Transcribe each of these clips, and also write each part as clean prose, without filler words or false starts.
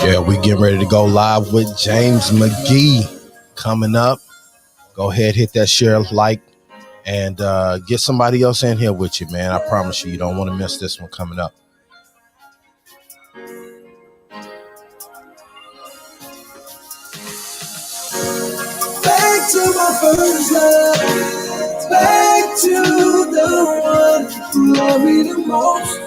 Yeah, we getting ready to go live with James McGhee coming up. Go ahead, hit that share, like, and get somebody else in here with you, man. I promise you don't want to miss this one coming up. Back to my first love, back to the one who loved me the most.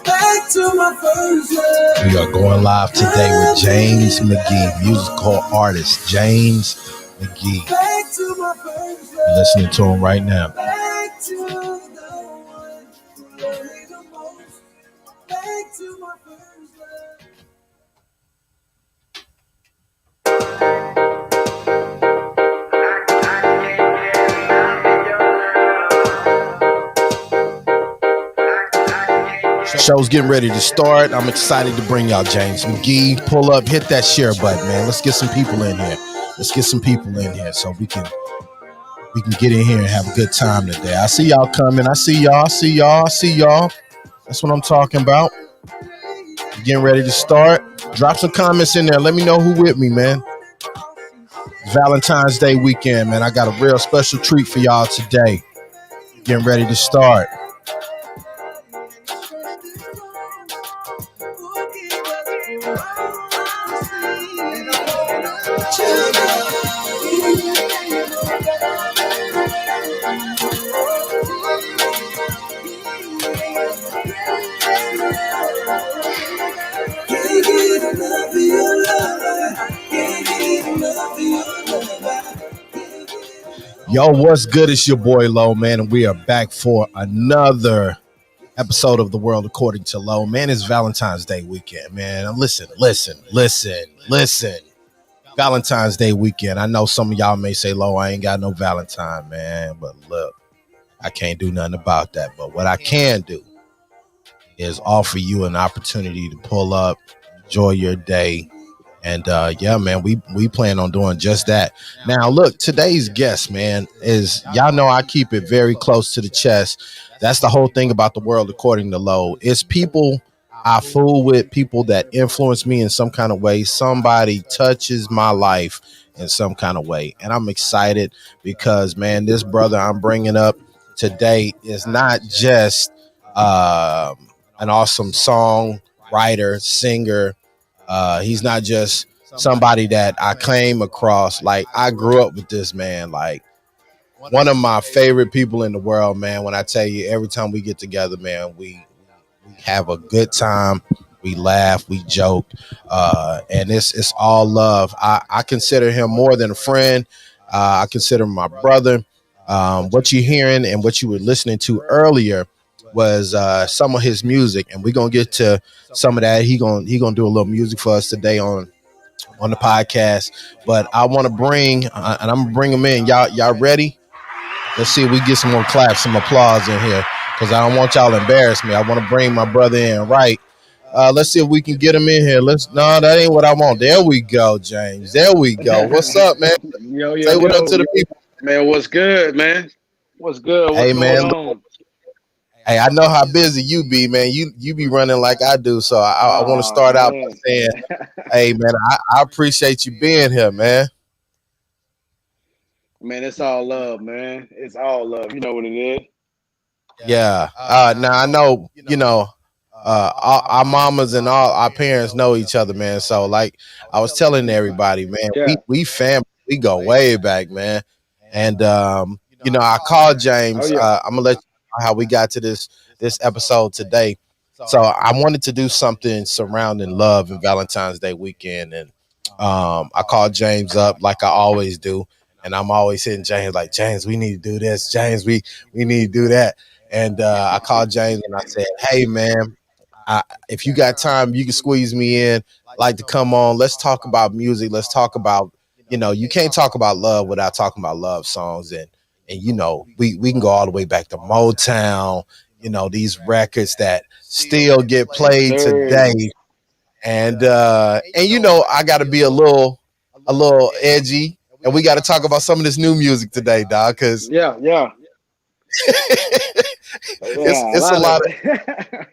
Back to my first love. We are going live today with James McGhee, musical artist James McGhee. Back to my first love. You're listening to him right now. Back to the one who loved me the most. Back to my first love. Show's getting ready to start. I'm excited to bring y'all James McGhee. Pull up, hit that share button, man. Let's get some people in here. Let's get some people in here so we can get in here and have a good time today. I see y'all coming. I see y'all. That's what I'm talking about. Getting ready to start. Drop some comments in there. Let me know who with me, man. It's Valentine's Day weekend, man. I got a real special treat for y'all today. Getting ready to start. Yo, what's good? It's your boy Low, man, and we are back for another episode of The World According to Low. Man, it's Valentine's Day weekend, man. Listen. Valentine's Day weekend. I know some of y'all may say, Low, I ain't got no Valentine, man. But look, I can't do nothing about that. But what I can do is offer you an opportunity to pull up, enjoy your day. And yeah, man, we plan on doing just that. Now, look, today's guest, man, is, y'all know I keep it very close to the chest. That's the whole thing about The World According to Low. It's people I fool with, people that influence me in some kind of way. Somebody touches my life in some kind of way. And I'm excited because, man, this brother I'm bringing up today is not just an awesome songwriter, singer. He's not just somebody that I came across. Like, I grew up with this man, like one of my favorite people in the world, man. When I tell you, every time we get together, man, we have a good time. We laugh, we joke, and it's all love. I consider him more than a friend. I consider him my brother. What you're hearing and what you were listening to earlier was some of his music, and we're gonna get to some of that. He gonna do a little music for us today on the podcast. But I want to bring and I'm gonna bring him in. Y'all ready? Let's see if we get some more claps, some applause in here, because I don't want y'all to embarrass me. I want to bring my brother in, right? Let's see if we can get him in here. No, that ain't what I want. There we go, James. There we go. What's up, man? Say what up to the people. Man, what's good, man? What's good? What's hey, man. Going on? Hey, I know how busy you be, man. You be running like I do, so I want to start out by saying, hey, man, I appreciate you being here, man. Man, it's all love, man. It's all love. You know what it is. Yeah. Now I know, our mamas and all our parents know each other, man. So, like I was telling everybody, man, we family. We go way back, man. And I called James. I'm gonna let you know how we got to this episode today. So I wanted to do something surrounding love and Valentine's Day weekend, and I called James up like I always do, and I'm always hitting James like, James, we need to do this. James, we need to do that. And I called James and I said, hey, man, if you got time, you can squeeze me in. I'd like to come on. Let's talk about music. Let's talk about, you can't talk about love without talking about love songs. And we can go all the way back to Motown, these records that still get played today. And I got to be a little edgy. and we got to talk about some of this new music today, dog, because Yeah, yeah, yeah. A it's a lot of lot of it.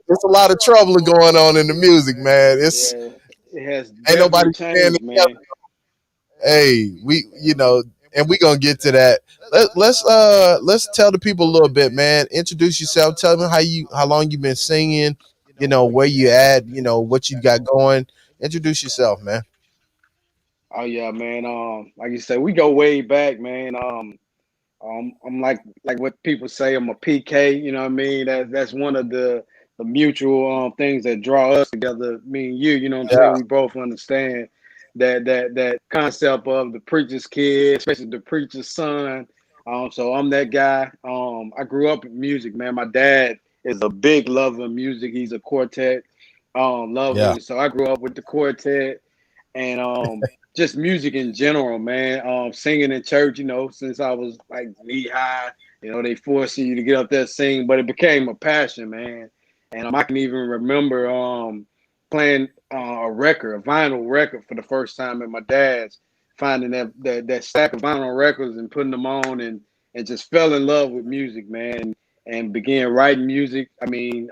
it's a lot of trouble going on in the music, man. It's Yeah, it has ain't definitely nobody standing changed, together. man. Hey, and we gonna get to that. Let's tell the people a little bit, man. Introduce yourself. Tell them how long you been singing. Where you at. What you got going. Introduce yourself, man. Oh yeah, man. Like you said, we go way back, man. I'm like what people say. I'm a PK. You know what I mean? That's one of the mutual things that draw us together. Me and you. You know what I'm saying? Yeah, We both understand that concept of the preacher's kid, especially the preacher's son. So I'm that guy. I grew up in music, man. My dad is a big lover of music. He's a quartet lover, yeah, and so I grew up with the quartet and just music in general, man. Singing in church, since I was like knee high, they force you to get up there and sing, but it became a passion, man. And I can even remember playing a vinyl record for the first time at my dad's, finding that stack of vinyl records and putting them on, and just fell in love with music, man, and began writing music. I mean,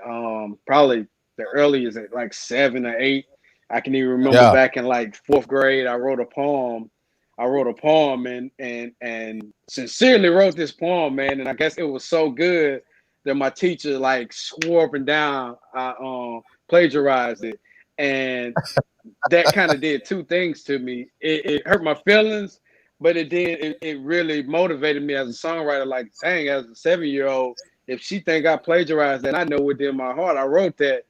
probably the earliest at like 7 or 8. I can even remember yeah. back in like fourth grade, I wrote a poem. I wrote a poem and sincerely wrote this poem, man. And I guess it was so good that my teacher like swore up and down I plagiarized it. And that kind of did two things to me. It hurt my feelings, but it really motivated me as a songwriter. Like, dang, as a 7-year old, if she think I plagiarized that, I know within my heart I wrote that.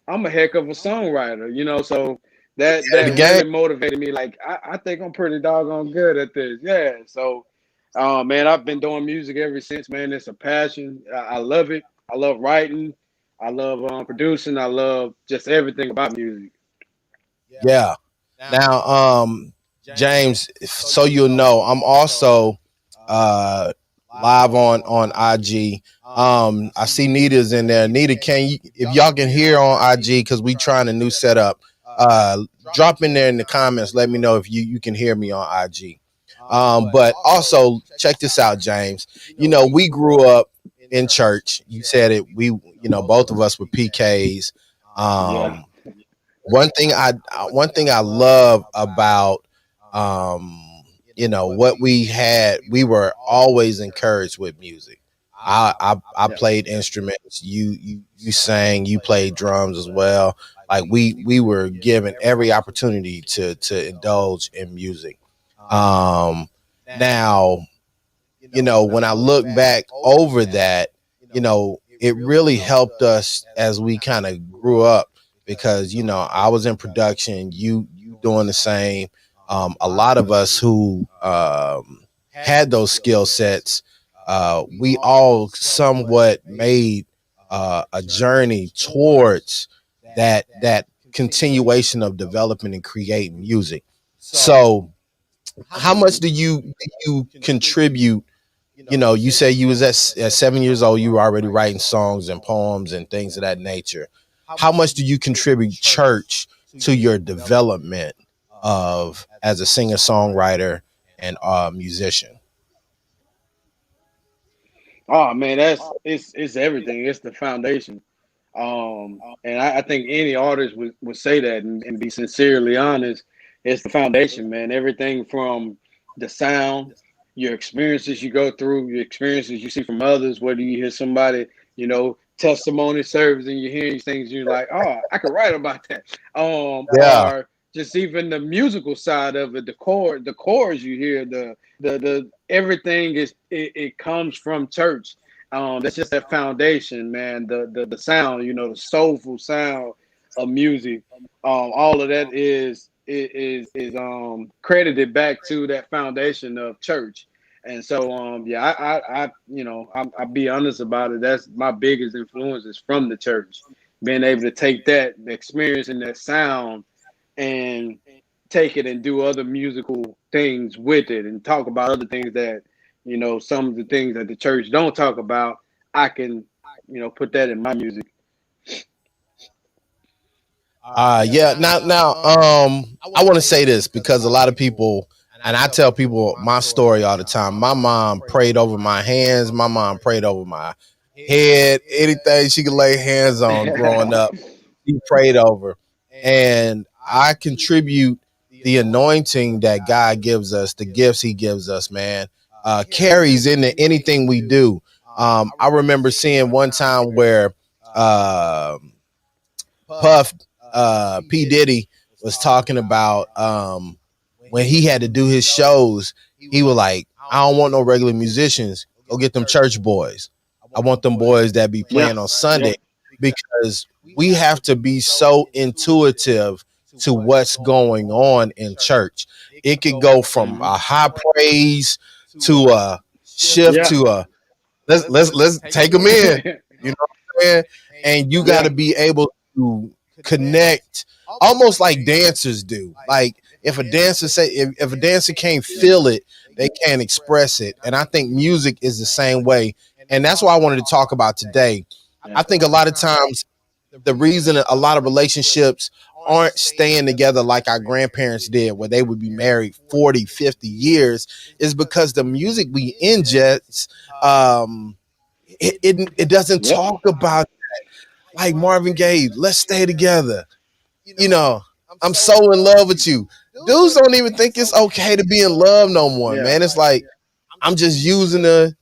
I'm a heck of a songwriter. So The that game. really motivated me. Like, I think I'm pretty doggone good at this. Yeah. So, man, I've been doing music ever since, man. It's a passion. I love it. I love writing. I love producing. I love just everything about music. Yeah. Now, James, so you'll know, I'm also uh live on IG. I see Nita's in there. Nita, if y'all can hear on IG, because we trying a new setup, drop in there in the comments. Let me know if you can hear me on IG. But also check this out, James. We grew up in church. You said it. Both of us were PKs. Yeah. Um, one thing I love about what we were always encouraged with music. I Yeah. played instruments. You sang. You played drums as well. Like we were given every opportunity to indulge in music. Now, when I look back over that, it really helped us as we kind of grew up, because, I was in production, you doing the same. A lot of us who had those skill sets, we all somewhat made a journey towards that continuation of developing and creating music. So how much do you contribute? You say you was at 7 years old, you were already writing songs and poems and things of that nature. How much do you contribute church to your development of as a singer songwriter and musician? Oh man, it's everything. It's the foundation. And I think any artist would say that and be sincerely honest. It's the foundation, man. Everything from the sound, your experiences you go through, your experiences you see from others, whether you hear somebody, testimony service and you're hearing these things, you're like, oh, I could write about that. Yeah, Or just even the musical side of it, the chords you hear, the everything it comes from church. That's just that foundation, man. The sound, the soulful sound of music. All of that is credited back to that foundation of church. And so, yeah, I'll be honest about it. That's my biggest influence is from the church. Being able to take that experience and that sound and take it and do other musical things with it and talk about other things that some of the things that the church don't talk about. I can put that in my music. yeah. Now, I want to say this because a lot of people, And I tell people my story all the time. My mom prayed over my hands. My mom prayed over my head. Anything she could lay hands on growing up, she prayed over. And I contribute the anointing that God gives us, the gifts he gives us, man, carries into anything we do. I remember seeing one time where Puff P. Diddy was talking about when he had to do his shows, he was like, I don't want no regular musicians. Go get them church boys. I want them boys that be Yeah. playing on Yeah. Sunday, because we have to be so intuitive to what's going on in church. It could go from Mhm. a high praise to a shift Yeah. to a let's take them in. You know what I'm saying? And you got Yeah. to be able to connect, almost like dancers do. Like if a dancer if a dancer can't feel it, they can't express it. And I think music is the same way. And that's why I wanted to talk about today. I Yeah. think a lot of times the reason a lot of relationships aren't staying together like our grandparents did, where they would be married 40, 50 years, is because the music we ingest, it doesn't Yep. talk about, like Marvin Gaye, let's stay together. You know, I'm so in love with you. Dudes don't even think it's okay to be in love no more, Yeah. man. It's like I'm just using her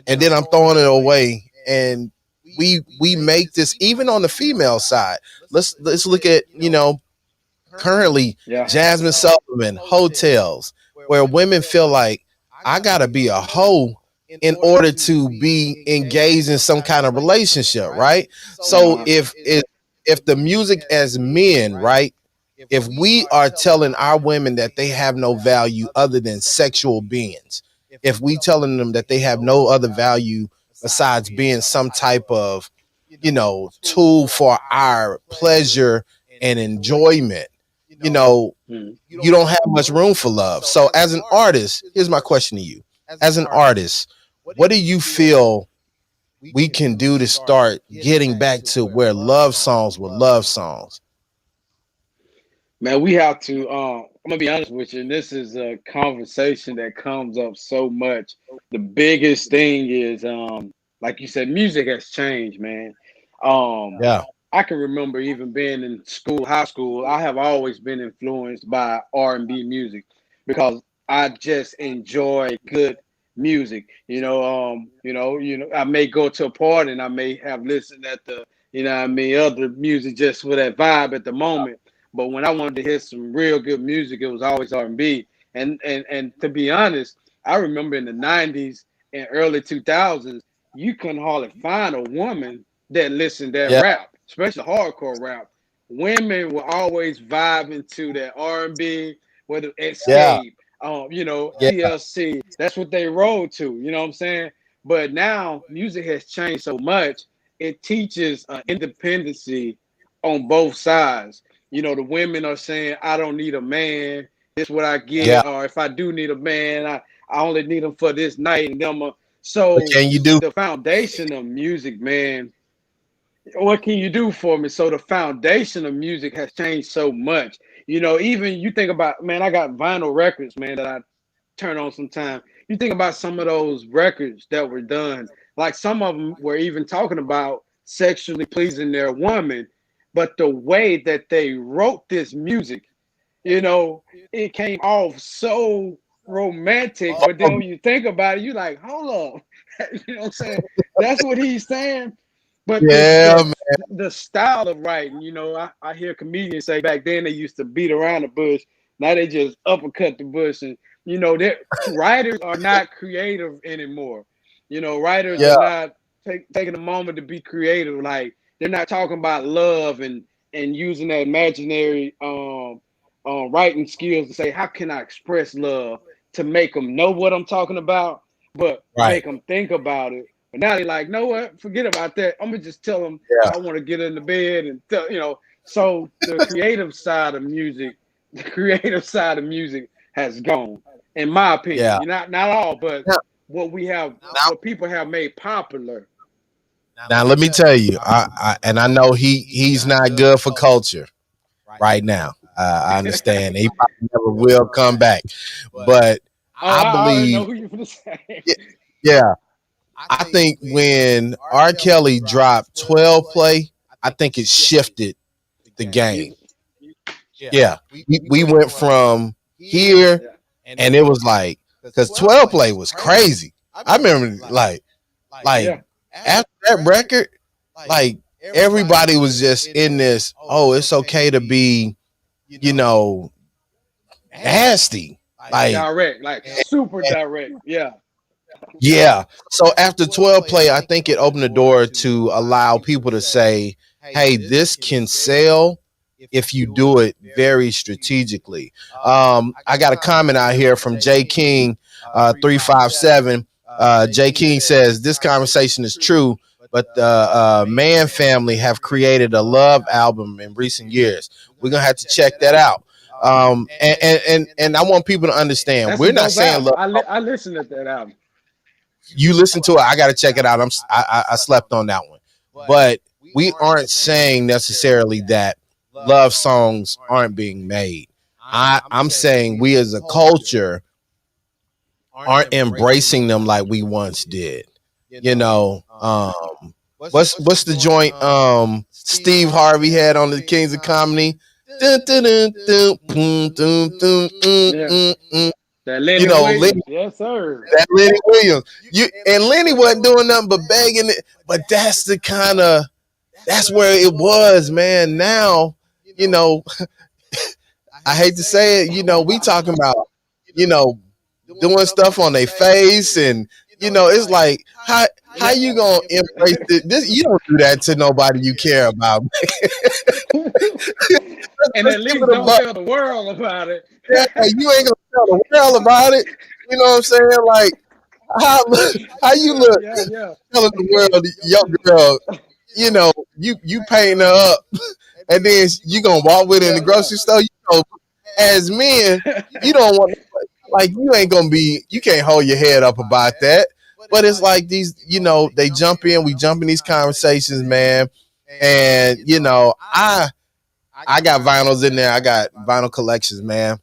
and then I'm throwing it away. And we make this even on the female side. Let's look at, currently Yeah. Jasmine Sullivan, hotels, where women feel like I gotta be a hoe in order to be engaged in some kind of relationship, right? So Uh-huh. if the music as men, right? If we are telling our women that they have no value other than sexual beings, if we telling them that they have no other value besides being some type of, tool for our pleasure and enjoyment, Mhm. you don't have much room for love. So as an artist, here's my question to you. As an artist, what do you feel we can do to start getting back to where love songs were love songs? Man, we have to. I'm gonna be honest with you, and this is a conversation that comes up so much. The biggest thing is, like you said, music has changed, man. Um, Yeah. I can remember even being in school, high school. I have always been influenced by R&B music because I just enjoy good music. I may go to a party and I may have listened at the, what I mean, other music just for that vibe at the moment. But when I wanted to hear some real good music, it was always R&B. And to be honest, I remember in the '90s and early 2000s, you couldn't hardly find a woman that listened to that Yeah. rap, especially hardcore rap. Women were always vibing to that R&B, whether Yeah. Escape, Yeah. TLC. That's what they roll to. You know what I'm saying? But now music has changed so much. It teaches independency on both sides. The women are saying, "I don't need a man. This is what I Yeah. get." Or if I do need a man, I only need him for this night. And What so can you do? the foundation of music, man, what can you do for me? So the foundation of music has changed so much. Even you think about, man, I got vinyl records, man, that I turn on sometime. You think about some of those records that were done, like some of them were even talking about sexually pleasing their woman, but the way that they wrote this music, you know, it came off so romantic. But then when you think about it, you're like, hold up, you know what I'm saying? That's what he's saying. But the Yeah, the man. the style of writing, I hear comedians say back then they used to beat around the bush. Now they just uppercut the bush, and that writers are not creative anymore. Writers are Yeah. not taking a moment to be creative. Like they're not talking about love and using that imaginary writing skills to say how can I express love to make them know what I'm talking about, but Right. make them think about it. But now they're like, know what? Forget about that. I'm gonna just tell them Yeah. I want to get in the bed and tell. So the creative side of music, the creative side of music has gone, in my opinion. Yeah. Not all, but Now, what people have made popular. now let me tell you, I and I know he's not good for culture right now. I understand he probably never will come back, but Oh, I I already believe, know who you gonna say. yeah, I think when R. Kelly dropped 12 play, I think it shifted the game. You, Yeah, we went from here, yeah, and it was like, because 12 play was crazy. I remember like yeah, after that record, like everybody was just in this. Oh, it's okay to be, you know, nasty. Like, direct, like super direct. Yeah, yeah. So after 12 play, I think it opened the door to allow people to say, hey, this can sell if you do it very strategically. I got a comment out here from J King 357. J King says this conversation is true, but the Man family have created a love album in recent years. We're gonna have to check that out. And I want people to understand that's a we're not dope saying album. love. I listened to that album. You listen to it. I got to check it out. I slept on that one, but we aren't saying necessarily that love songs aren't being made. I'm saying we as a culture aren't embracing them like we once did. You know, what's the joint Steve Harvey had on the Kings of Comedy? Dun, dun, dun, dun, boom, dun, dun, Yeah, that you Lenny know, Lenny, Williams. Yes, sir. that Lenny Williams. You and Lenny wasn't doing nothing but begging it, but that's the kind of that's where it was, man. Now, you know, I hate to say it, we talking about, you know, doing stuff on their face, and it's like how Yeah. you gonna embrace it? This you don't do that to nobody you care about. And Let's at keep least it a don't buck. tell the world about it. Yeah, you ain't gonna tell the world about it. You know what I'm saying? Like how how you look Yeah, yeah, telling the world your girl, you painting her up, and then you gonna walk with her in the yeah, yeah. grocery store. As men, you don't want like you ain't gonna be you can't hold your head up about that. But it's like these, they jump in, we jump in these conversations, man. And I got vinyls in there. I got vinyl collections, man.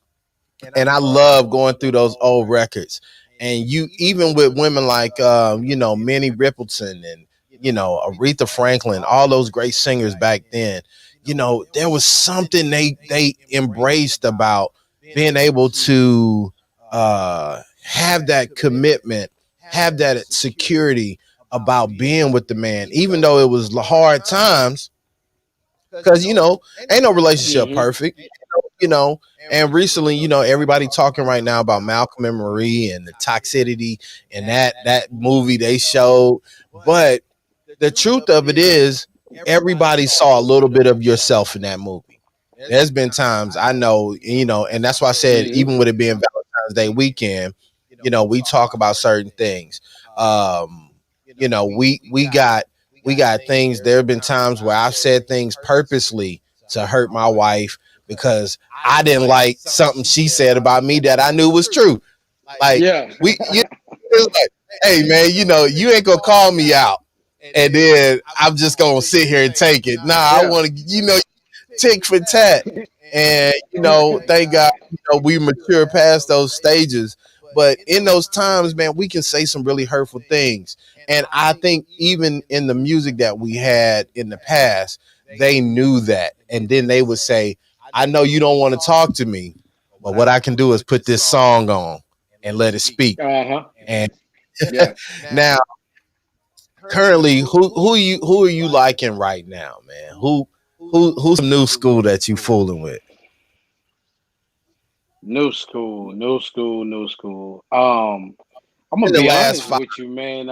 And I love going through those old records. And you even with women like Minnie Riperton and Aretha Franklin, all those great singers back then, there was something they embraced about being able to have that commitment, have that security about being with the man, even though it was hard times, because ain't no relationship Hmm. perfect, you know. And recently, everybody talking right now about Malcolm and Marie and the toxicity and that movie they showed. But the truth of it is, everybody saw a little bit of yourself in that movie. There's been times I know, and that's why I said, Hmm. even with it being Valentine's Day weekend, we talk about certain things. We got things. There have been times where I've said things purposely to hurt my wife because I didn't like something she said about me that I knew was true. Like Yeah. it's like, hey man, you ain't gonna call me out, and then I'm just gonna sit here and take it. Nah, I Yeah. want to, tick for tat. And thank God, we mature past those stages. But in those times, man, we can say some really hurtful things. And I think even in the music that we had in the past, they knew that. And then they would say, I know you don't want to talk to me, but what I can do is put this song on and let it speak. Uh-huh. And Yeah. now, currently, who are you liking right now, man? Who's some new school that you fooling with? New school, new school, new school. I'm In gonna the be last honest 5. with you, man.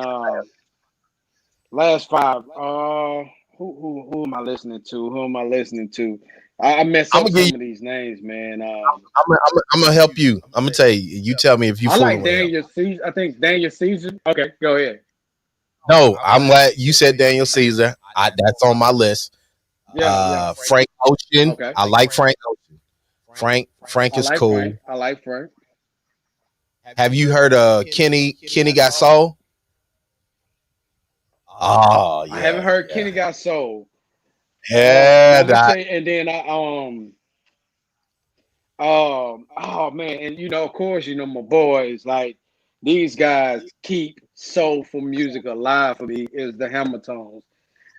Last five. Who am I listening to? Who am I listening to? I mess I'm up gonna give you. some of these names, man. I'm gonna help you. I'm gonna tell you. You tell me if you I fooling like with him. Daniel Caesar. I think Daniel Caesar. Okay, go ahead. No, I'm glad you said Daniel Caesar. That's on my list. Yeah, yeah. Frank Ocean. Okay. I like Frank Ocean. Frank I is like Frank. cool. I like Frank. Have you heard of Kenny got soul? Oh I haven't yeah, heard yeah. Kenny Got Soul. Now Yeah, I'm gonna that, tell you, and then I Oh man, and of course, my boys like these guys keep soulful music alive for me is the Hamiltones.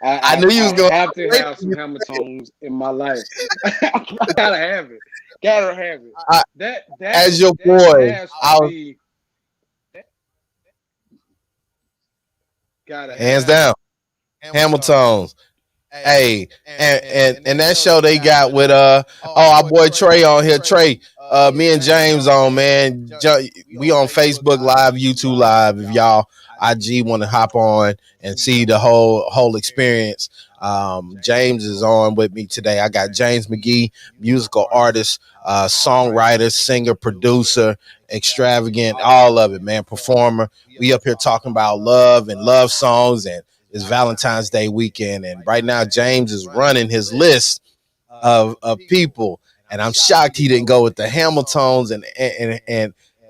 I knew you I was going. have to have some Hamiltones in my life. I gotta have it. Gotta have it. I, That as your that boy, has to I was be gotta hands have it. down Hamiltones. Hey, and that show they got with our boy Trey on here. Trey, me and James on, man. We on Facebook Live, YouTube Live. If y'all IG want to hop on and see the whole experience, James is on with me today. I got James McGhee, musical artist, songwriter, singer, producer, extravagant, all of it, man. Performer. We up here talking about love and love songs, and it's Valentine's Day weekend, and right now James is running his list of people, and I'm shocked he didn't go with the Hamiltones and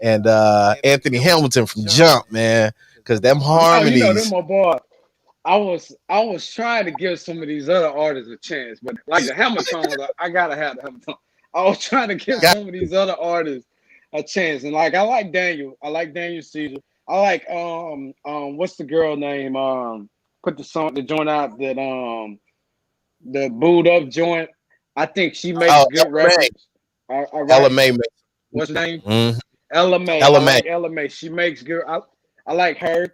Anthony Hamilton from Jump, man, because them Oh, them harmonies. my boy. I was trying to give some of these other artists a chance, but like the Hamiltones, I gotta have the Hamiltones. I was trying to give Got, some of these other artists a chance, and like I like Daniel. I like Daniel Caesar. I like what's the girl name? Put the joint out that the booed up joint. I think she makes oh, good records. All right, LMA, what's her name? mm, Ella May. I LMA. like Ella May. She makes good. I like her.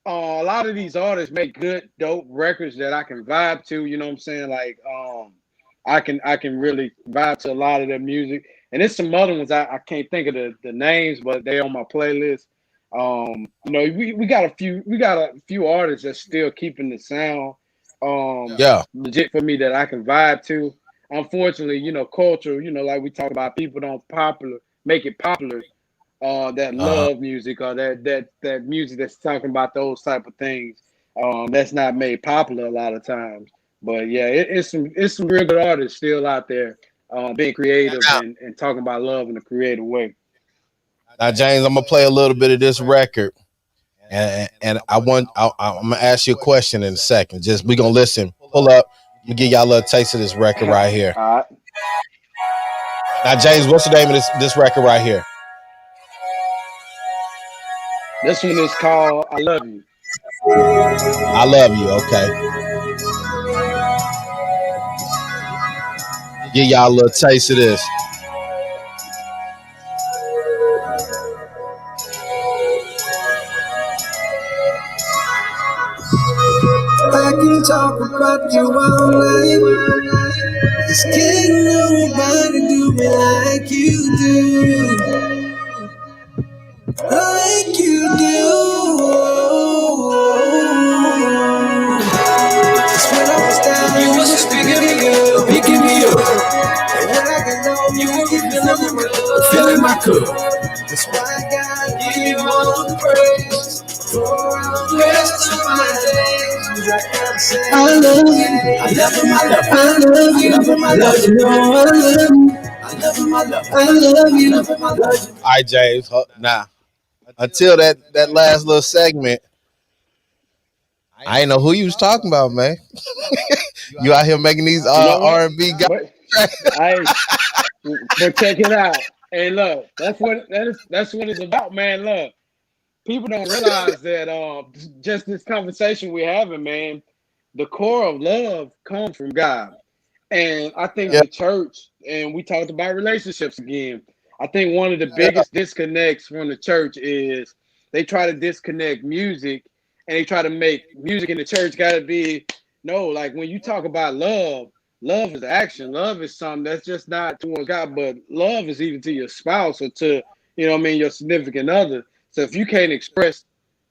A lot of these artists make good, dope records that I can vibe to. You know what I'm saying? Like, I can really vibe to a lot of their music. And there's some other ones I can't think of the names, but they on my playlist. We got a few artists that's still keeping the sound Yeah, legit for me that I can vibe to. Unfortunately, culture, like we talk about, people don't make it popular that uh, love music or that music that's talking about those type of things. That's not made popular a lot of times. But yeah, it's some real good artists still out there being creative and talking about love in a creative way. now James, I'm gonna play a little bit of this record, and I'm gonna ask you a question in a second. Just we gonna listen. Pull up. I'm gonna give y'all a little taste of this record right here. All right. Now, James, what's the name of this record right here? This one is called "I Love You." I love you. Okay, give y'all a little taste of this. I can talk about you all night. Just can't nobody do me like you do. Like you do. Just when I was down, you was just picking me up. And when I get low, you were filling my cup. That's why I gotta give you all the praise. For all the rest of my days, I gotta say, I love you. I love him, I love him. I love you. I love him, I love you. I love him. I love him, I love him. I love you. I love him, I love you. All right, James. Now, until that last little segment, I ain't know who you was talking about, man. You out here making these You know what? R&B guys. But I but check it out. Hey, look, that's what it's about, man. Look, people don't realize that just this conversation we're having, man, the core of love comes from God. And I think Yeah, the church, and we talked about relationships again. I think one of the biggest disconnects from the church is they try to disconnect music and they try to make music in the church got to be no, like when you talk about love, love is action. Love is something that's just not towards God, but love is even to your spouse or to, what I mean, your significant other. So if you can't express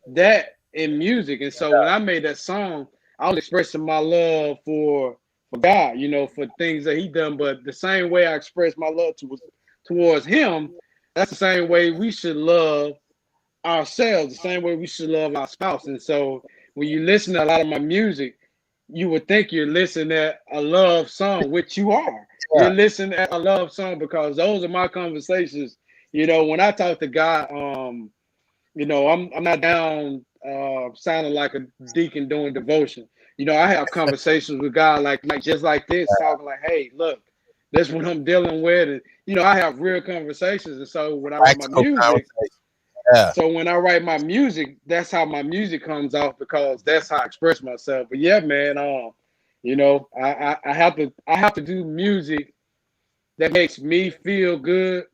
that in music, and so when I made that song, I was expressing my love for God, for things that He done. But the same way I express my love towards Him, that's the same way we should love ourselves, the same way we should love our spouse. And so when you listen to a lot of my music, you would think you're listening at a love song, which you are. yeah. You're listening at a love song because those are my conversations. When I talk to God, I'm not down sounding like a deacon doing devotion. I have conversations with God like just like this, talking like, hey, look, That's what I'm dealing with. And I have real conversations. And so when I write my Practical music, conversation. Yeah. that's how my music comes off because that's how I express myself. But yeah, man, I have to do music that makes me feel good,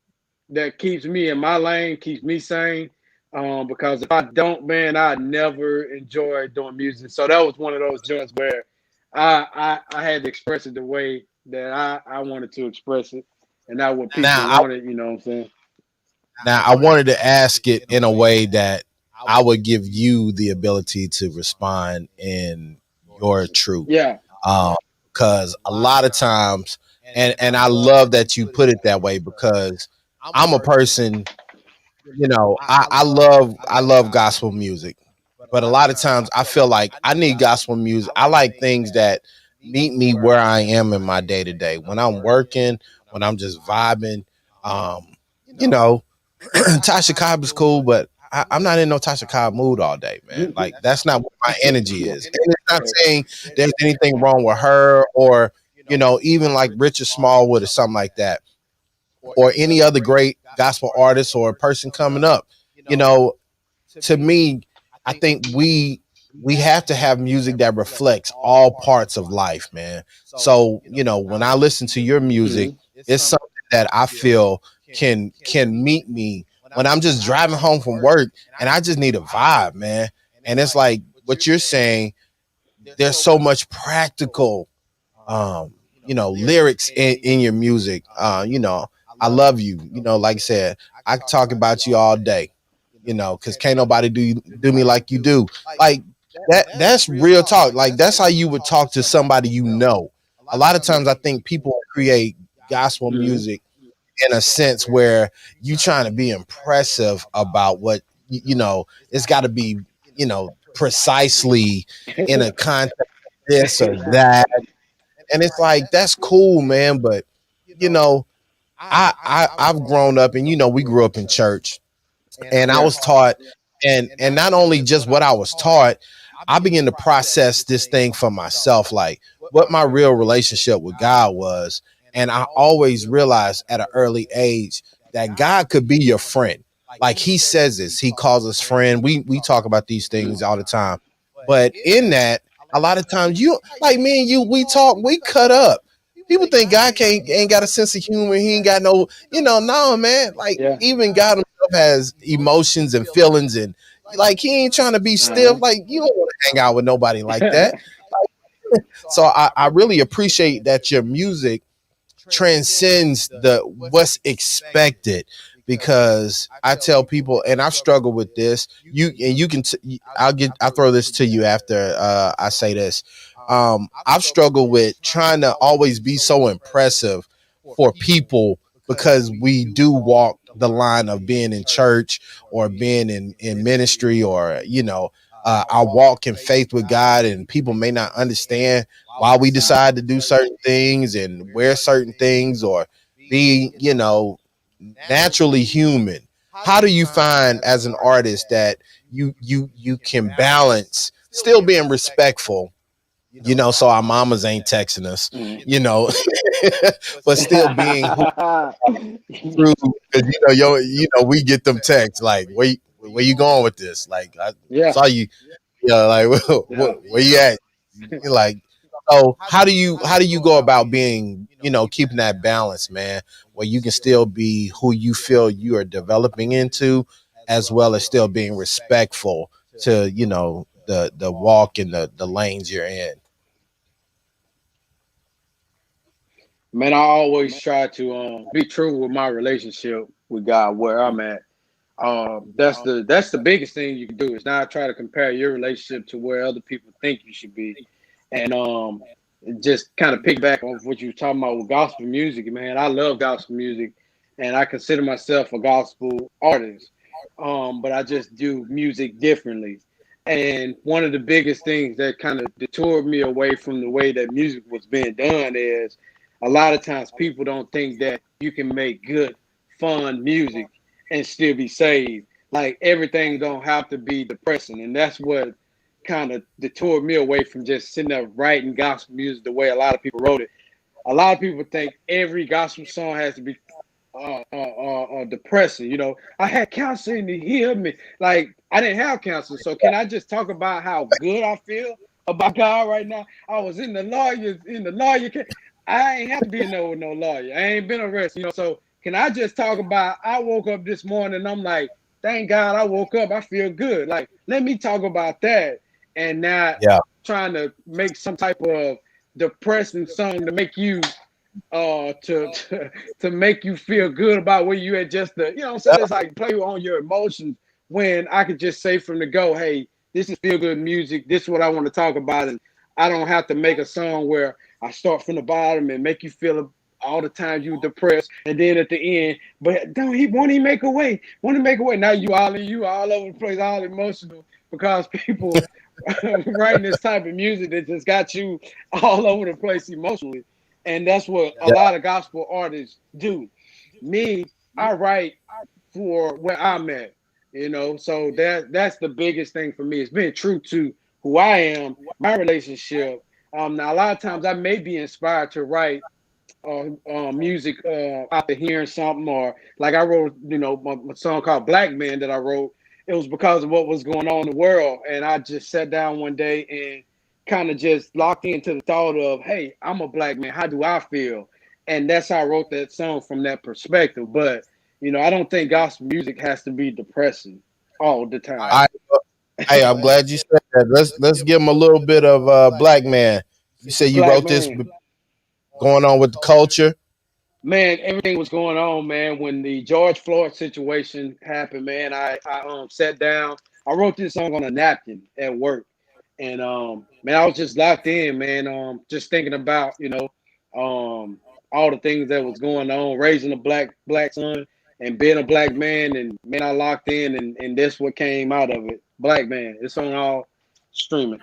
that keeps me in my lane, keeps me sane. Because if I don't, man, I never enjoy doing music. So that was one of those joints where I had to express it the way that I wanted to express it, and not what people Now I wanted. You know what I'm saying? now I wanted to ask it in a way that I would give you the ability to respond in your truth. Yeah. Um, because a lot of times, and I love that you put it that way because I'm a person, I love gospel music, but a lot of times I feel like I need gospel music. I like things that meet me where I am in my day to day. When I'm working, when I'm just vibing, um, you know, Tasha Cobb is cool, but I'm not in no Tasha Cobb mood all day, man. Like that's not what my energy Yeah. is. And it's not saying there's anything wrong with her or even like Richard Smallwood or something like that, or any other great gospel artist or person coming up. You know, to me, I think we have to have music that reflects all parts of life, man. So, when I listen to your music, Mhm. it's something that I feel can meet me when I'm just driving home from work and I just need a vibe, man. And it's like what you're saying, there's so much practical lyrics in your music. I love you. Like I said, I can talk about you all day, because can't nobody do me like you do. Like that's real talk. Like that's how you would talk to somebody A lot of times I think people create gospel Mhm. music in a sense where you trying to be impressive about what it's got to be, precisely in a context of this or that. And it's like that's cool, man, but you know I've grown up, and we grew up in church, and I Yeah. was taught, and not only just what I was taught, I began to process this thing for myself, like what my real relationship with God was. And I always realized at an early age that God could be your friend. Like he says this, he calls us friend. We talk about these things all the time. But in that, a lot of times you like me and you, we talk, we cut up. People think God can't ain't got a sense of humor. He ain't got no, no, man. Like Yeah. even God himself has emotions and feelings, and like he ain't trying to be stiff. Uh-huh. Like you don't want to hang out with nobody like that. So I really appreciate that your music transcends the what's expected, because I tell people, and I've struggled with this. You can I'll throw this to you after I say this. I've struggled with trying to always be so impressive for people, because we do walk the line of being in church or being in ministry, or I walk in faith with God, and people may not understand why we decide to do certain things and wear certain things, or be, naturally human. How do you find as an artist that you can balance still being respectful, so our mamas ain't texting us, Mhm. you know, but still being who true, because we get them texts like, where you going with this? Like I Yeah. saw you, like Yeah. where you at? You're like, so how do you go about being, keeping that balance, man, where you can still be who you feel you are developing into, as well as still being respectful to, the walk and the lanes you're in. Man, I always try to be true with my relationship with God where I'm at. That's the biggest thing you can do is not try to compare your relationship to where other people think you should be. And just kind of piggyback on what you were talking about with gospel music, man. I love gospel music, and I consider myself a gospel artist. But I just do music differently. And one of the biggest things that kind of detoured me away from the way that music was being done is a lot of times people don't think that you can make good, fun music and still be saved. Like everything don't have to be depressing, and that's what kind of detoured me away from just sitting there writing gospel music the way a lot of people wrote it. A lot of people think every gospel song has to be depressing. You know, I had counseling to heal me. Like I didn't have counseling, so can I just talk about how good I feel about God right now? I was in the lawyer. I ain't have to be in there with no lawyer. I ain't been arrested. You know, so can I just talk about? I woke up this morning. And I'm like, thank God I woke up. I feel good. Like let me talk about that, and not Yeah. trying to make some type of depressing song to make you to make you feel good about where you at, just the, you know what I'm saying, it's like play on your emotions, when I could just say from the go, hey, this is feel good music, this is what I want to talk about, and I don't have to make a song where I start from the bottom and make you feel all the times you depressed, and then at the end, but don't he won't he make a way, want to make a way, now you all over the place, all emotional, because people writing this type of music that just got you all over the place emotionally. And that's what a Yeah. lot of gospel artists do. Me, I write for where I'm at, you know. So that's the biggest thing for me. It's being true to who I am, my relationship. Now a lot of times I may be inspired to write music after hearing something, or like I wrote, you know, my song called Black Man that I wrote. It was because of what was going on in the world, and I just sat down one day and kind of just locked into the thought of, hey, I'm a black man. How do I feel? And that's how I wrote that song from that perspective. But you know, I don't think gospel music has to be depressing all the time. I Hey, I'm glad you said that. Let's give him a little bit of Black Man. You say you Black wrote this man. going on with the culture. Man, everything was going on, man. When the George Floyd situation happened, man, I sat down. I wrote this song on a napkin at work, and man, I was just locked in, man. Just thinking about, you know, all the things that was going on, raising a black son and being a black man, and man, I locked in, and that's what came out of it. Black man, it's on all streaming.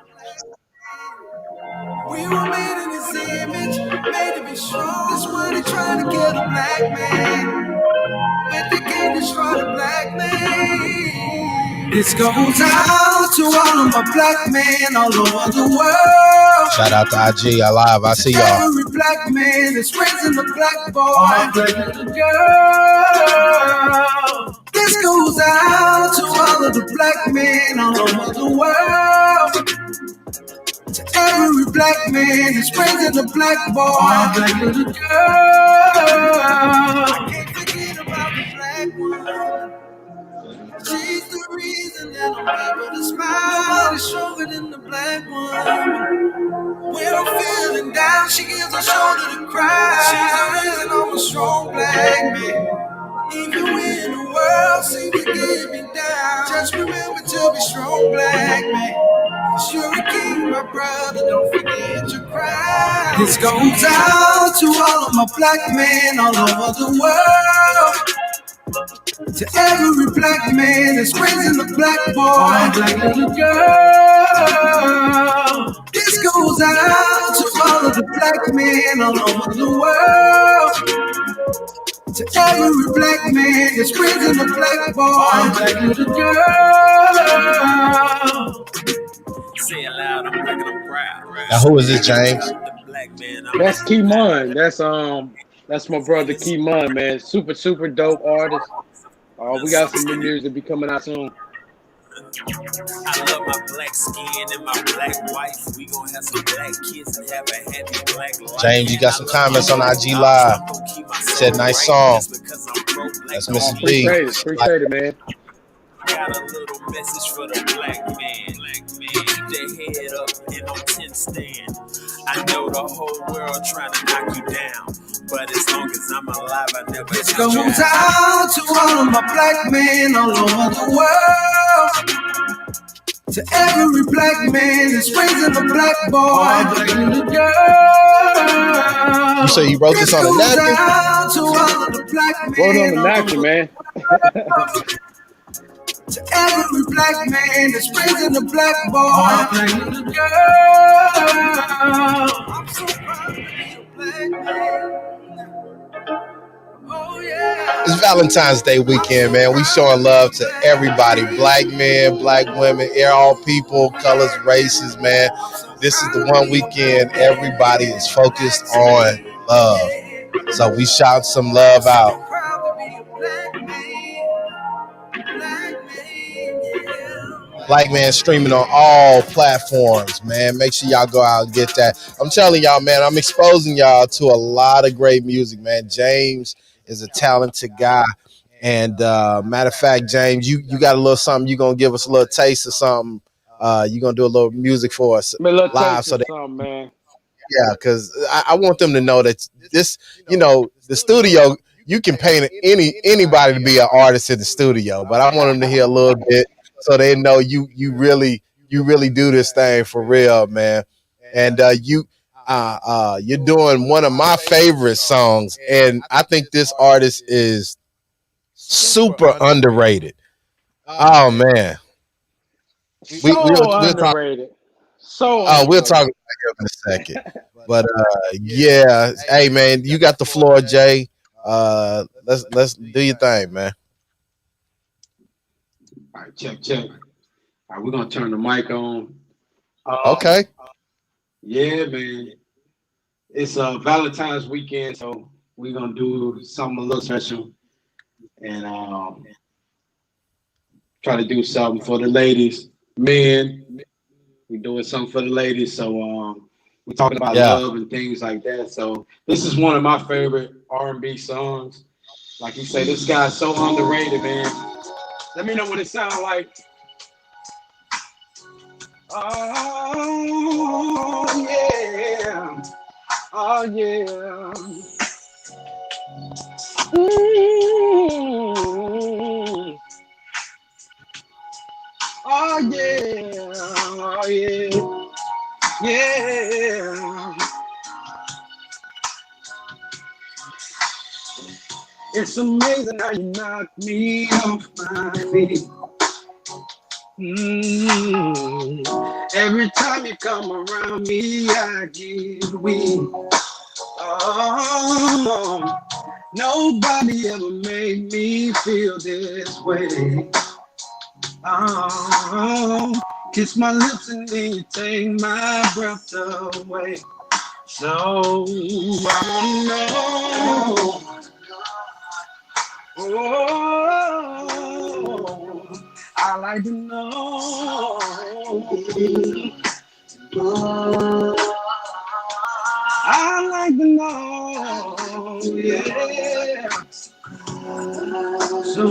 We were made in his image, made to be strong. That's why they trying to kill the black man. But they can't destroy the black man. This goes out to all of my black men all over the world. Shout out to IG Live. I see y'all. Every black man is raising the black boy, black little girl. This goes out to all of the black men all over the world. To every black man is raising the black boy, black little girl. I can't forget about the black one. She's the reason that I'm able to smile. Nobody's stronger than the black one. When I'm feeling down, she gives a shoulder to cry. She's the reason I'm a strong black man. Even when the world seems to get me down, just remember to be strong, black man. 'Cause you're a king, my brother. Don't forget your crown. This goes out to all of my black men all over the world. To every black man that's raising the black boy, black little girl. This goes out to all of the black men all over the world. To every black man that's raising the black boy, black little girl. Say it loud, I'm making them proud. Now, who is this, James? The black man, That's Keyman. That's my brother Keyman, man. Super dope artist. We got some new music be coming out soon. I love my black skin and my black wife. We gon' have some black kids and have a happy black life. James, you got some comments on IG Live. Said nice song. That's Mrs. B. Appreciate it, man. Got a little message for the black man. Keep their head up and on 10 stand. I know the whole world trying to knock you down, but as long as I'm alive, I never. This goes out to all of my black men all over the world. To every black man that's raising a black boy, black little girl. You say you wrote this on a napkin? Wrote it on the napkin, man. To every black man that's raising a black boy, black little girl. I'm so proud to be a black man. Oh yeah. It's Valentine's Day weekend, man. We showing love to everybody. Black men, black women, all people, colors, races, man. This is the one weekend everybody is focused on love. So we shout some love out. Black Man streaming on all platforms, man. Make sure y'all go out and get that. I'm telling y'all, man, I'm exposing y'all to a lot of great music, man. James is a talented guy. And matter of fact, James, you got a little something. You gonna give us a little taste of something. You gonna do a little music for us Me a little live, taste so of that something, man. yeah, because I want them to know that this, the studio, you can paint anybody to be an artist in the studio, but I want them to hear a little bit so they know you really do this thing for real, man. And you're doing one of my favorite songs, and I think this artist is super underrated. Oh man, So we'll talk. underrated. So We'll talk about underrated. him in a second. But yeah, hey man, you got the floor, Jay. Let's do your thing, man. All right, check, check. All right, we're gonna turn the mic on. Okay. Yeah, man. It's Valentine's weekend, so we're gonna do something a little special and try to do something for the ladies. Men, we doing something for the ladies. So we're talking about Yeah. love and things like that. So this is one of my favorite R&B songs. Like you say, this guy's so underrated, man. Let me know what it sounds like. Oh yeah, oh yeah. Mm. Oh yeah, oh yeah, yeah. It's amazing how you knock me off my feet. Every time you come around me, I get weak. Oh, nobody ever made me feel this way. Oh, kiss my lips and then you take my breath away. So I wanna know. Oh, I like to know. I like to know. Yeah. So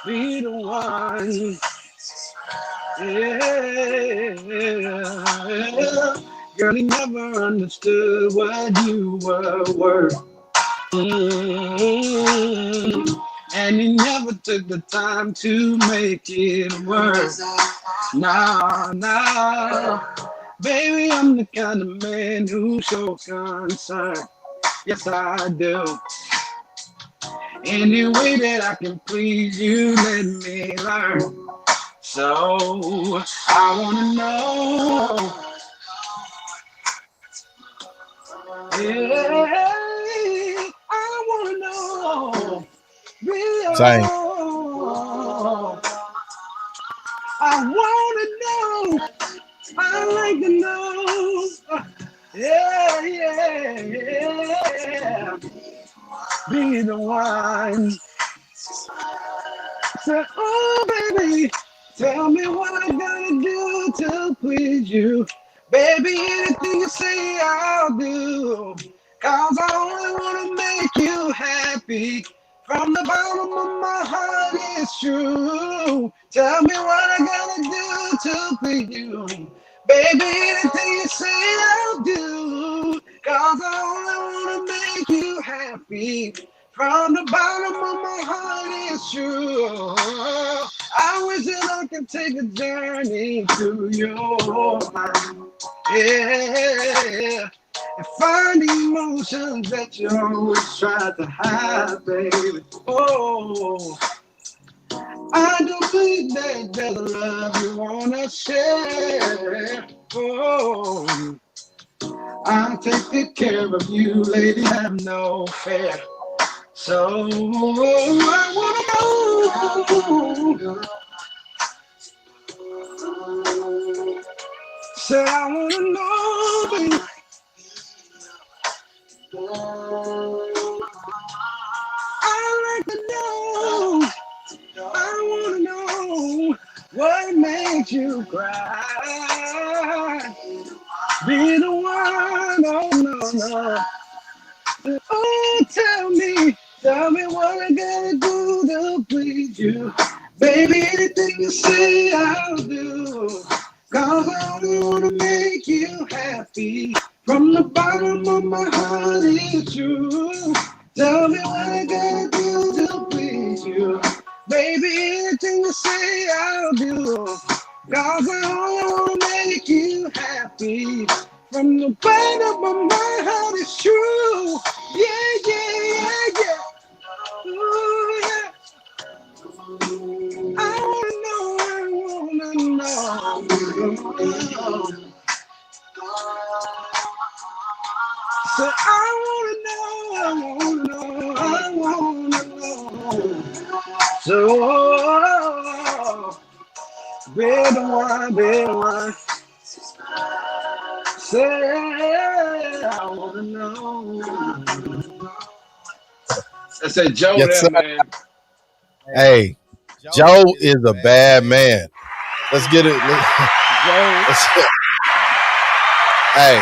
be the one. Yeah. Girl, he never understood what you were worth. And he never took the time to make it work. Nah, nah. Baby, I'm the kind of man who shows concern. Yes, I do. Any way that I can please you, let me learn. So I wanna know. Yeah, I wanna know. Real. Same. I wanna know. I like to know. Yeah, yeah, yeah. Be the one. Say, oh, baby, tell me what I gotta do to please you. Baby, anything you say, I'll do. Cause I only wanna make you happy. From the bottom of my heart, it's true. Tell me what I gotta do to please you. Baby, anything you say, I'll do. Cause I only wanna make you happy. From the bottom of my heart, it's true. I wish that I could take a journey to your mind. Yeah. And find emotions that you always try to hide, baby. Oh, I don't believe that there's a love you wanna share. Oh, I'll take good care of you, lady. Have no fear. So I wanna know. Say I wanna know, baby. make you cry. Be the one, oh no, no. Oh, tell me what I gotta do to please you. Baby, anything you say, I'll do. Cause I only wanna make you happy. From the bottom of my heart, it's true. Tell me what I gotta do to please you. Baby, anything you say, I'll do. Cause I only wanna make you happy. From the bottom of my heart, it's true. Yeah, yeah, yeah, yeah. Ooh, yeah. I wanna know. So I wanna know, I wanna know. So, be the one, say I wanna know. I said Joe Yes, there, sir. man. Hey, Joe is a bad man. Let's get it. Joe, Let's, hey,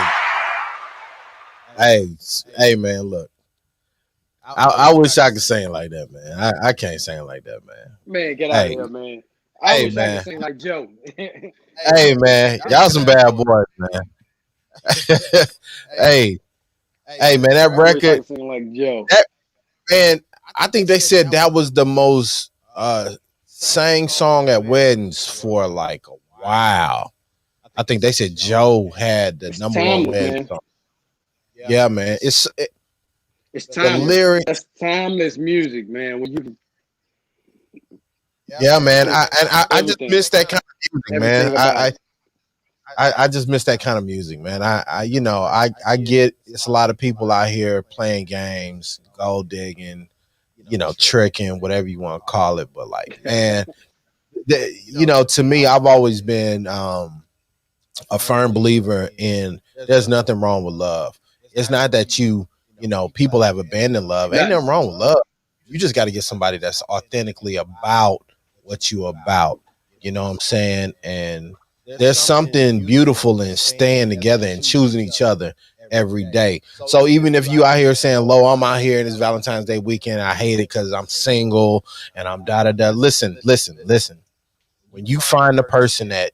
hey, hey, man. Look, I wish I could sing like that, man. I can't sing like that, man. man, get out of Hey, here, man. I hey, wish I could man. sing like Joe. Hey, man. Y'all some bad boys, man. Hey, hey, man. That I wish I record, could sing like Joe. that man. I think they said that was the most sang song at weddings for like a while. I think they said Joe had the It's number one timeless, wedding man. song. Yeah, man. It's The timeless. lyrics. That's timeless music, man. When you Yeah, man. it's I just everything, miss that kind of music, man. everything about it. I just miss that kind of music, man. I get it's a lot of people out here playing games, gold digging, tricking, whatever you want to call it. But like, man, to me, I've always been a firm believer in there's nothing wrong with love. It's not that people have abandoned love. Ain't Nothing. nothing wrong with love. You just got to get somebody that's authentically about what you about. You know what I'm saying? And there's something beautiful in staying together and choosing each other every day. So even if you out here saying, "Lo, I'm out here and it's Valentine's Day weekend, I hate it because I'm single and I'm da da da." Listen, listen, listen. When you find the person that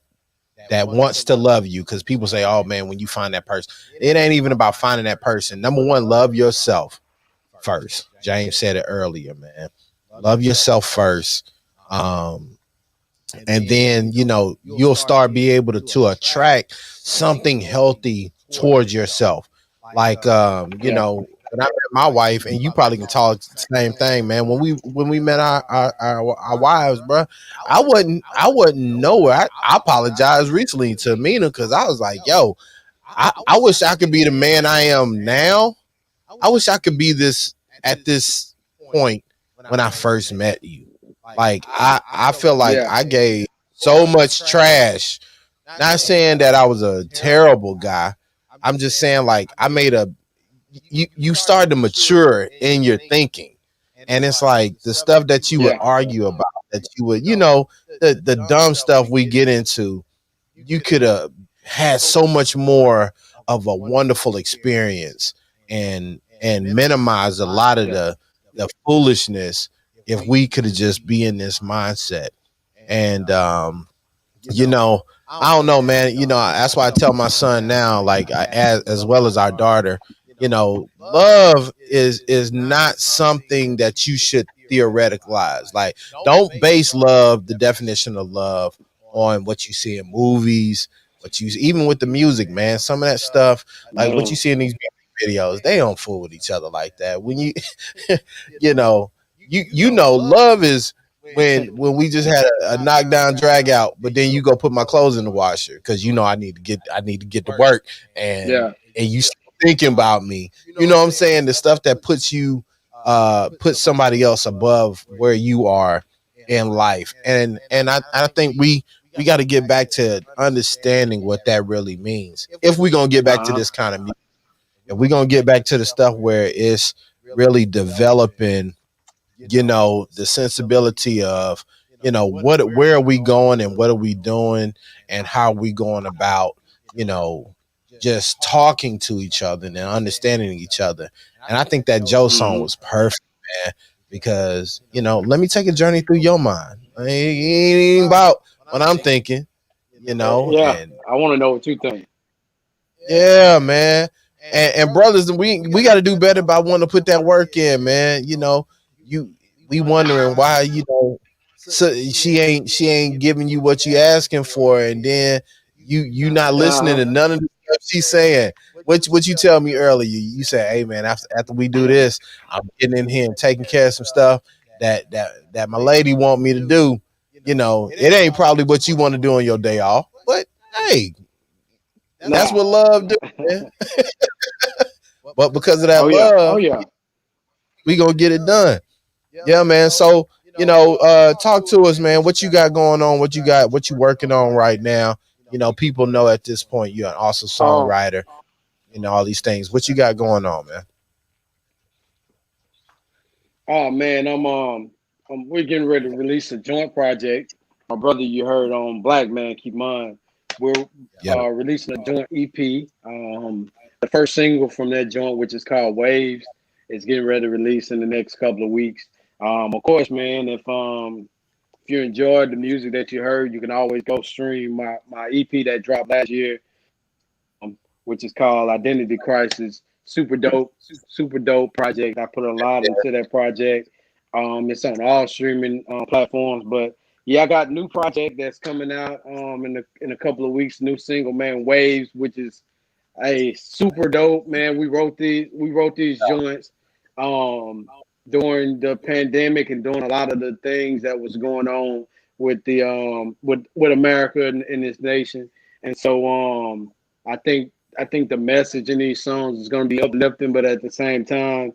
wants to love you, because people say, "Oh man, when you find that person," it ain't even about finding that person. Number one, love yourself first. James said it earlier, man. Love yourself first. And then you'll start be able to attract something healthy towards yourself. Like Yeah. when I met my wife, and you probably can talk the same thing, man. When we met our wives, bro, I wasn't nowhere. I apologized recently to Mina because I was like, yo, I wish I could be the man I am now. I wish I could be this at this point when I first met you. Like I feel like Yeah. I gave so much trash. Not saying that I was a terrible guy. I'm just saying like I made a you started to mature in your thinking. And it's like the stuff that you would Yeah. argue about, that you would, the dumb stuff we get into, you could have had so much more of a wonderful experience and minimize a lot of Yeah. the foolishness if we could have just be in this mindset. And I don't know, man. That's why I tell my son now, like as well as our daughter, love is not something that you should theoreticalize. Like, don't base love, the definition of love, on what you see in movies, what you even with the music, man. Some of that stuff, like what you No. see in these videos, they don't fool with each other like that. When you, you know, love is when we just had a knockdown drag out, but then you go put my clothes in the washer because I need to get to work, and Yeah. you thinking about me. You know what I'm saying? The stuff that puts you put somebody else above where you are in life. And I think we got to get back to understanding what that really means. If we're gonna get back to Uh-huh. this kind of music, if we're gonna get back to the stuff where it's really developing, the sensibility of, where are we going and what are we doing and how are we going about, you know, just talking to each other and understanding each other. And I think that Joe song Mm-hmm. was perfect, man, because, let me take a journey through your mind. It ain't about what I'm thinking, Yeah, and I want to know what you think. yeah, man. And brothers, we got to do better by wanting to put that work in, man. You we wondering why, so she ain't giving you what you asking for, and then you not listening Uh to none of the stuff she's saying. What you tell me earlier, you said, hey man, after we do huh. this, I'm getting in here and taking care of some stuff that my lady want me to do. It ain't probably what you want to do on your day off, but hey, that's Nah. what love do, man. But because of Oh that yeah. Oh love, yeah. we gonna get it done. Yeah, man. So, talk to us, man. What you got going on? What you working on right now? People know at this point you're an awesome Um. songwriter, all these things. What you got going on, man? Oh man, we're getting ready to release a joint project. My brother, you heard on Black Man Keep Mine. We're Yeah. releasing a joint EP. The first single from that joint, which is called Waves, is getting ready to release in the next couple of weeks. Of course, man, if you enjoyed the music that you heard, you can always go stream my EP that dropped last year, which is called Identity Crisis. Super dope project. I put a lot into that project. It's on all streaming platforms, but yeah, I got a new project that's coming out in a couple of weeks. New single, man, Waves, which is a super dope, man. We wrote these joints um during the pandemic and doing a lot of the things that was going on with the with America and this nation. And so I think the message in these songs is going to be uplifting, but at the same time,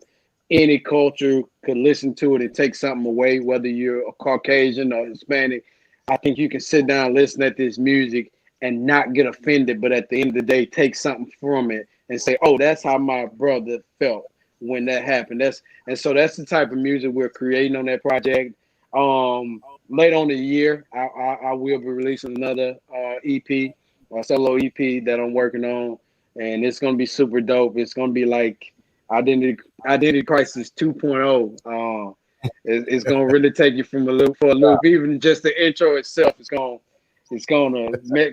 any culture could listen to it and take something away, whether you're a Caucasian or Hispanic. I think you can sit down, listen at this music, and not get offended, but at the end of the day, take something from it and say, "Oh, that's how my brother felt when that happened." That's the type of music we're creating on that project. Later on the year, I will be releasing another EP, a solo EP that I'm working on, and it's gonna be super dope. It's gonna be like Identity Crisis 2.0. It's gonna really take you from a loop for a loop. Even just the intro itself is gonna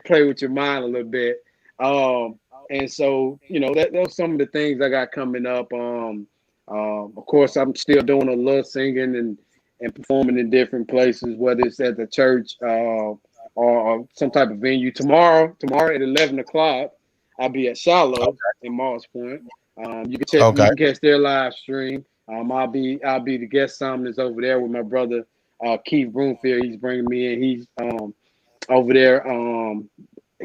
play with your mind a little bit. And so those are some of the things I got coming up. Of course, I'm still doing a little singing and performing in different places, whether it's at the church or some type of venue. Tomorrow at 11 o'clock, I'll be at Shallow in Morris Point. You Okay. can catch their live stream. I'll be the guest summoners over there with my brother Keith Broomfield. He's bringing me in. He's over there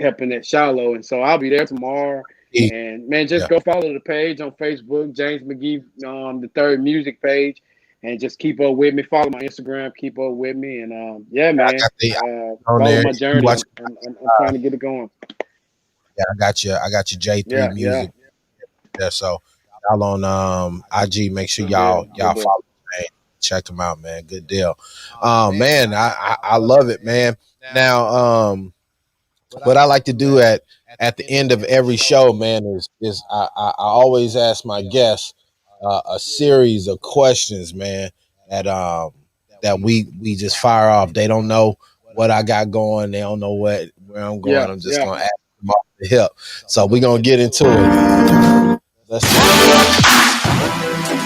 helping at Shallow, and so I'll be there tomorrow. And man, just Yeah. go follow the page on Facebook, James McGhee, the third music page, and just keep up with me. Follow my Instagram, keep up with me, and yeah, I man, got the on follow there. my You journey. watch. I'm trying to get it going. Yeah, I got your J3 Yeah, yeah, music there. So y'all on IG, make sure good deal, y'all good deal. follow, man. Check them out, man. Good deal. Man, I love it, man. Now, what I like to do at the end of every show, man, is I always ask my guests a series of questions, man, that we just fire off. They don't know what I got going. They don't know where I'm going. Yeah, I'm just yeah. gonna ask them off the hip. So we're gonna get into it. Let's see.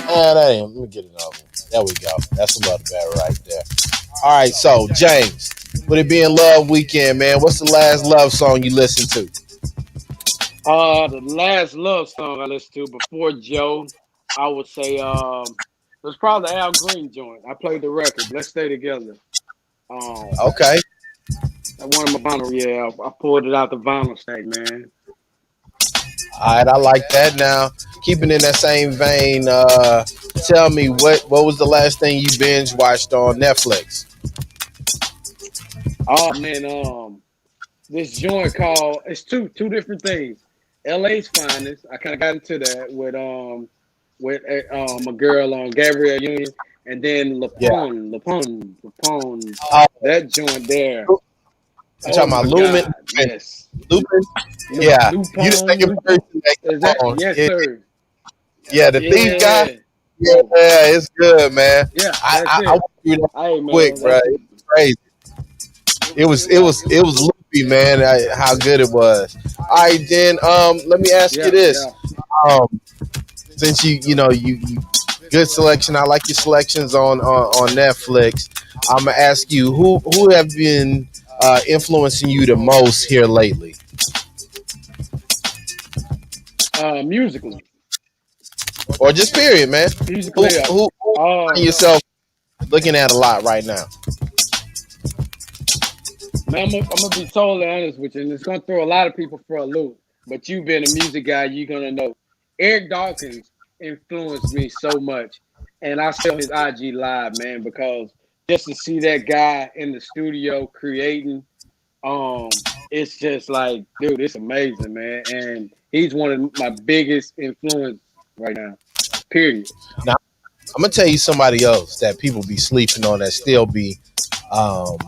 That ain't. Let me get another one. There we go. That's a lot better right there. All right, so James, with it being Love Weekend, man, what's the last love song you listened to? The last love song I listened to before Joe, I would say it was probably the Al Green joint. I played the record. Let's stay together. Um, Okay. One of my vinyl, yeah, I pulled it out the vinyl stack, man. All right, I like that. Now, keeping in that same vein, tell me what was the last thing you binge watched on Netflix? Oh man, this joint called it's two different things. LA's finest. I kind of got into that with a girl on Gabrielle Union, and then Yeah. Lapone, Oh, that joint there. you Oh talking about my Lumen? God, yes. Lupin? Yeah. You the second person Lupone. that Is come that on. yes, Yeah, sir? yeah, the thief guy. Yeah, Yeah, bro. it's good, man. Yeah, that's I it. went through that Hey quick, man, bro. It was crazy. It was loopy, man. How good it was. All right, then let me ask you yeah, this. yeah. Um, since you good selection. I like your selections on Netflix. I'm gonna ask you who have been influencing you the most here lately, Musically, or just period, man. Who musically. who Uh, find yourself looking at a lot right now? Man, I'm gonna be totally honest with you, and it's gonna throw a lot of people for a loop. But you being a music guy, you're gonna know. Eric Dawkins influenced me so much, and I stay on his IG live, man, because just to see that guy in the studio creating, it's just like, dude, it's amazing, man. And he's one of my biggest influence right now. Period. Now I'm gonna tell you somebody else that people be sleeping on that still be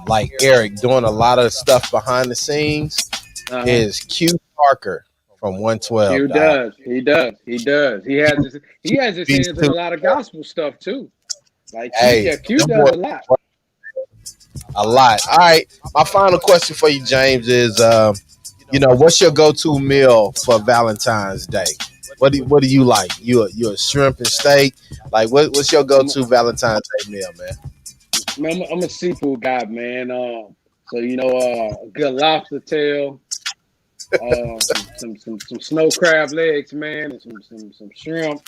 like Eric doing a lot of stuff behind the scenes Uh huh. is Q Parker from Q 112. Dog. does. He does. He does. He has his Beast hands in a too. lot of gospel stuff too. Like Q, Hey, yeah, Q them does boys a lot. a lot. All right. My final question for you, James, is what's your go-to meal for Valentine's Day? What do you like? You a shrimp and steak? Like what's your I'm go-to Valentine's Day meal, man? man, I'm a seafood guy, man. So a good lobster tail, some snow crab legs, man, and some shrimp.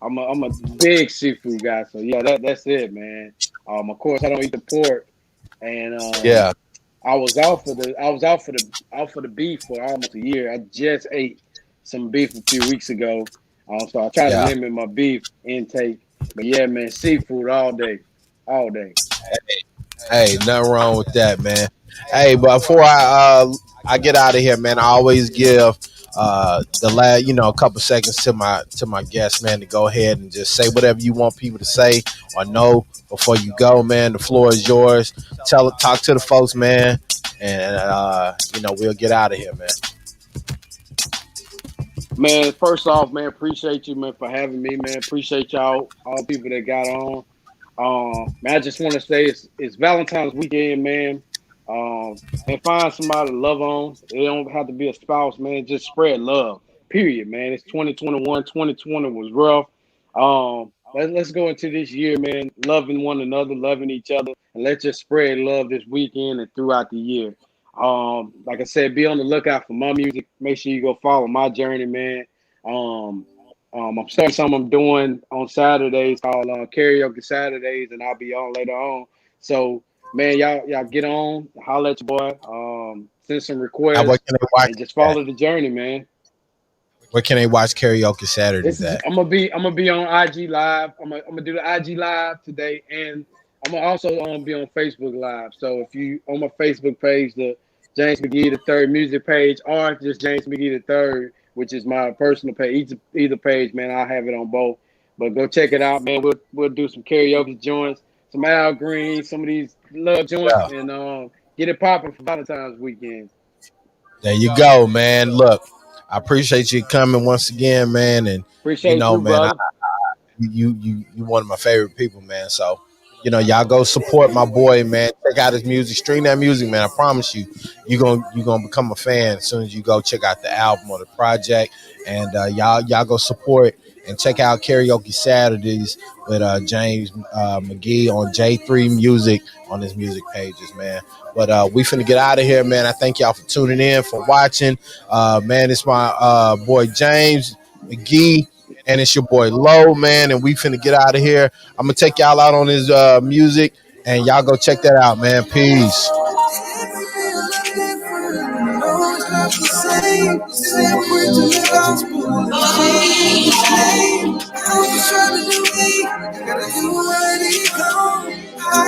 I'm a big seafood guy, so yeah, that's it, man. Of course, I don't eat the pork, and Yeah. I was out for the beef for almost a year. I just ate some beef a few weeks ago, so I try to Yeah. limit my beef intake. But yeah, man, seafood all day, all day. Hey, nothing wrong with that, man. Hey, but before I get out of here, man, I always give the last a couple seconds to my guests, man, to go ahead and just say whatever you want people to say or know before you go, man. The floor is yours. Talk to the folks, man, and we'll get out of here, man. Man, first off, man, appreciate you, man, for having me, man. Appreciate y'all, all people that got on. Man, I just want to say it's Valentine's weekend, man. And find somebody to love on. It don't have to be a spouse, man. Just spread love. Period, man. It's 2021. 2020 was rough. Let's go into this year, man, loving one another, loving each other, and let's just spread love this weekend and throughout the year. Like I said, be on the lookout for my music. Make sure you go follow my journey, man. Um, I'm starting something I'm doing on Saturdays called Karaoke Saturdays, and I'll be on later on. So, man, y'all get on, holler at your boy, send some Now, where requests, can they watch and just that? follow the journey, man. Where can they watch karaoke This Saturdays is at? I'm gonna be on IG live. I'm gonna do the IG live today, and I'm gonna also be on Facebook live. So if you on my Facebook page, the James McGhee the third music page, or just James McGhee the third, which is my personal page, either page, man, I'll have it on both. But go check it out, man. We'll do some karaoke joints, some Al Green, some of these love joints, Yeah. and get it popping for Valentine's weekend. There you go, man. Look, I appreciate you coming once again, man, and Appreciate you, man, brother. you one of my favorite people, man. So, y'all go support my boy, man. Check out his music, stream that music, man. I promise you, you gonna become a fan as soon as you go check out the album or the project. And y'all go support and check out Karaoke Saturdays with James McGhee on J3 Music on his music pages, man. But we finna get out of here, man. I thank y'all for tuning in, for watching. Man, it's my boy James McGhee, and it's your boy Low, man, and we finna get out of here. I'm gonna take y'all out on his music, and y'all go check that out, man. Peace. Separate to the gospel. I'm trying to do